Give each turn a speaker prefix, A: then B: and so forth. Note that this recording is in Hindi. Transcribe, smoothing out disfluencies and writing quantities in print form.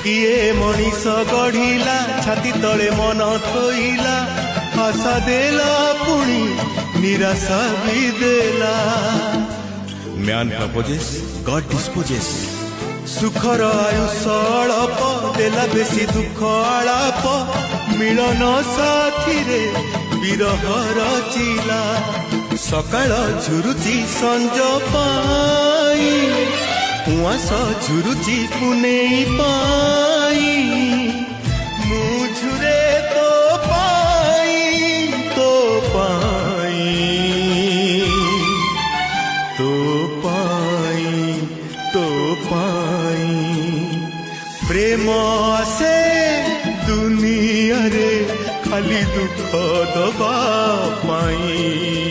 A: किए मनीष गढ़िला छाती तले मन थोइला आशा देला पुणी निराशा भी देला मैन प्रपोजेस गॉड डिस्पोजेस सुखर आयुष अल्प देला बेसी दुख आलाप मिलन साथी रे विरह रचिला सकाळ झुरुची संज पाई उआस झुरुची कुनेई पाई मुझुरे तो पाई तो पाई तो पाई तो पाई प्रेम आसे दुनिया रे खाली दुख दबा पाई।